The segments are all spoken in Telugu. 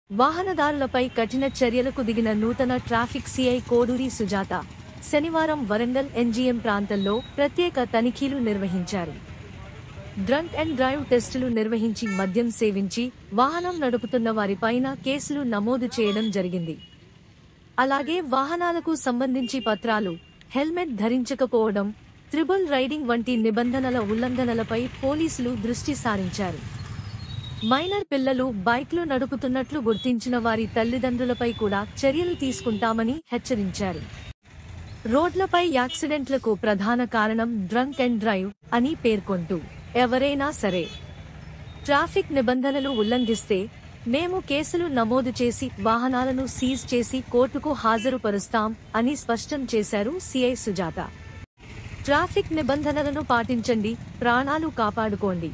వాహనదారులపై కఠిన చర్యలకు దిగిన నూతన ట్రాఫిక్ సీఐ కోడూరి సుజాత శనివారం వరంగల్ ఎన్జీఎం ప్రాంతంలో ప్రత్యేక తనిఖీలు నిర్వహించారు. డ్రంక్ అండ్ డ్రైవ్ టెస్టులు నిర్వహించి మద్యం సేవించి వాహనం నడుపుతున్న వారిపైన కేసులు నమోదు చేయడం జరిగింది. అలాగే వాహనాలకు సంబంధించి పత్రాలు, హెల్మెట్ ధరించకపోవడం, ట్రిబుల్ రైడింగ్ వంటి నిబంధనల ఉల్లంఘనలపై పోలీసులు దృష్టి సారించారు. మైనర్ పిల్లలు బైక్లు నడుపుతున్నట్లు గుర్తించిన వారి తల్లిదండ్రులపై కూడా చర్యలు తీసుకుంటామని హెచ్చరించారు. రోడ్లపై యాక్సిడెంట్లకు ప్రధాన కారణం డ్రంక్ అండ్ డ్రైవ్ అని పేర్కొంటూ, ఎవరైనా సరే ట్రాఫిక్ నిబంధనలు ఉల్లంఘిస్తే మేము కేసులు నమోదు చేసి వాహనాలను సీజ్ చేసి కోర్టుకు హాజరుపరుస్తాం అని స్పష్టం చేశారు సీఐ సుజాత. ట్రాఫిక్ నిబంధనలను పాటించండి, ప్రాణాలు కాపాడుకోండి.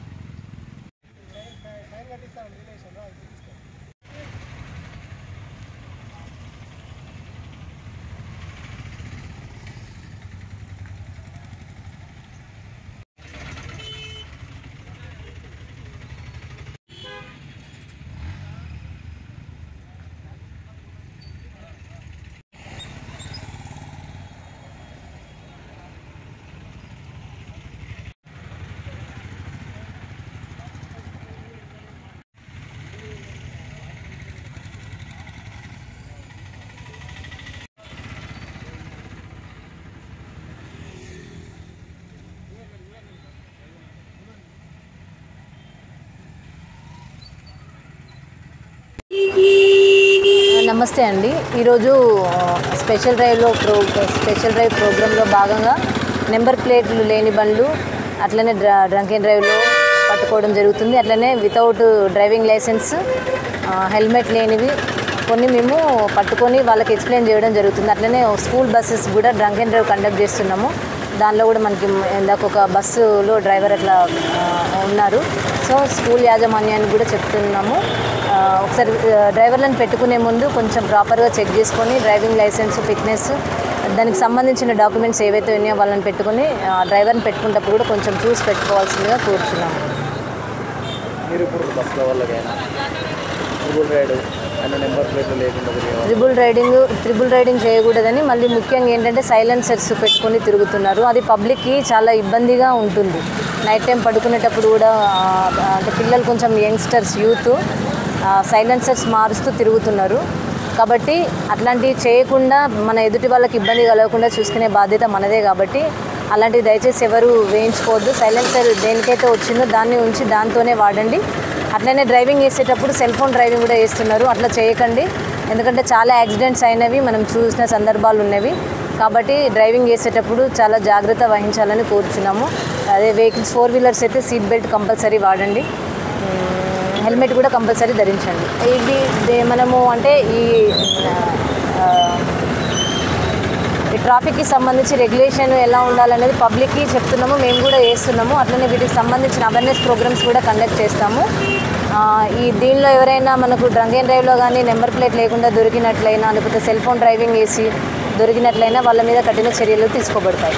నమస్తే అండి. ఈరోజు స్పెషల్ డ్రైవ్ ప్రోగ్రాంలో భాగంగా నెంబర్ ప్లేట్లు లేని బండ్లు అట్లనే డ్రంక్ అండ్ డ్రైవ్లో పట్టుకోవడం జరుగుతుంది. అట్లనే వితౌట్ డ్రైవింగ్ లైసెన్స్, హెల్మెట్ లేనివి కొన్ని మేము పట్టుకొని వాళ్ళకి ఎక్స్ప్లెయిన్ చేయడం జరుగుతుంది. అట్లనే స్కూల్ బస్సెస్ కూడా డ్రంక్ అండ్ డ్రైవ్ కండక్ట్ చేస్తున్నాము. దానిలో కూడా మనకి ఇందాక ఒక బస్సులో డ్రైవర్ అట్లా ఉన్నారు. సో స్కూల్ యాజమాన్యానికి కూడా చెప్తున్నాము, ఒకసారి డ్రైవర్లను పెట్టుకునే ముందు కొంచెం ప్రాపర్గా చెక్ చేసుకొని డ్రైవింగ్ లైసెన్స్, ఫిట్నెస్, దానికి సంబంధించిన డాక్యుమెంట్స్ ఏవైతే ఉన్నాయో వాళ్ళని పెట్టుకొని డ్రైవర్ని పెట్టుకునేటప్పుడు కూడా కొంచెం చూసి పెట్టుకోవాల్సిందిగా కోరుచున్నాము. ట్రిబుల్ రైడింగ్ చేయకూడదని, మళ్ళీ ముఖ్యంగా ఏంటంటే సైలెన్సర్స్ పెట్టుకొని తిరుగుతున్నారు. అది పబ్లిక్కి చాలా ఇబ్బందిగా ఉంటుంది. నైట్ టైం పడుకునేటప్పుడు కూడా అంటే పిల్లలు కొంచెం యంగ్స్టర్స్, యూత్ సైలెన్సర్స్ మారుస్తూ తిరుగుతున్నారు. కాబట్టి అట్లాంటివి చేయకుండా మన ఎదుటి వాళ్ళకి ఇబ్బంది కలగకుండా చూసుకునే బాధ్యత మనదే. కాబట్టి అలాంటివి దయచేసి ఎవరు వేయించుకోవద్దు. సైలెన్సర్ దేనికైతే వచ్చిందో దాన్ని ఉంచి దాంతోనే వాడండి. అట్లనే డ్రైవింగ్ చేసేటప్పుడు సెల్ ఫోన్ డ్రైవింగ్ కూడా చేస్తున్నారు, అట్లా చేయకండి. ఎందుకంటే చాలా యాక్సిడెంట్స్ అయినవి మనం చూసిన సందర్భాలు ఉన్నవి. కాబట్టి డ్రైవింగ్ చేసేటప్పుడు చాలా జాగ్రత్త వహించాలని కోరుచున్నాము. అదే వెహికల్స్, 4 వీలర్స్ అయితే సీట్ బెల్ట్ కంపల్సరీ వాడండి, హెల్మెట్ కూడా కంపల్సరీ ధరించండి. ఇది మనము అంటే ఈ ట్రాఫిక్కి సంబంధించి రెగ్యులేషన్ ఎలా ఉండాలనేది పబ్లిక్కి చెప్తున్నాము, మేము కూడా చేస్తున్నాము. అట్లనే వీటికి సంబంధించిన అవేర్నెస్ ప్రోగ్రామ్స్ కూడా కండక్ట్ చేస్తాము. దీనిలో ఎవరైనా మనకు డ్రంక్ అండ్ డ్రైవ్లో కానీ నెంబర్ ప్లేట్ లేకుండా దొరికినట్లయినా, లేకపోతే సెల్ ఫోన్ డ్రైవింగ్ చేసి దొరికినట్లయినా వాళ్ళ మీద కఠిన చర్యలు తీసుకోబడతాయి.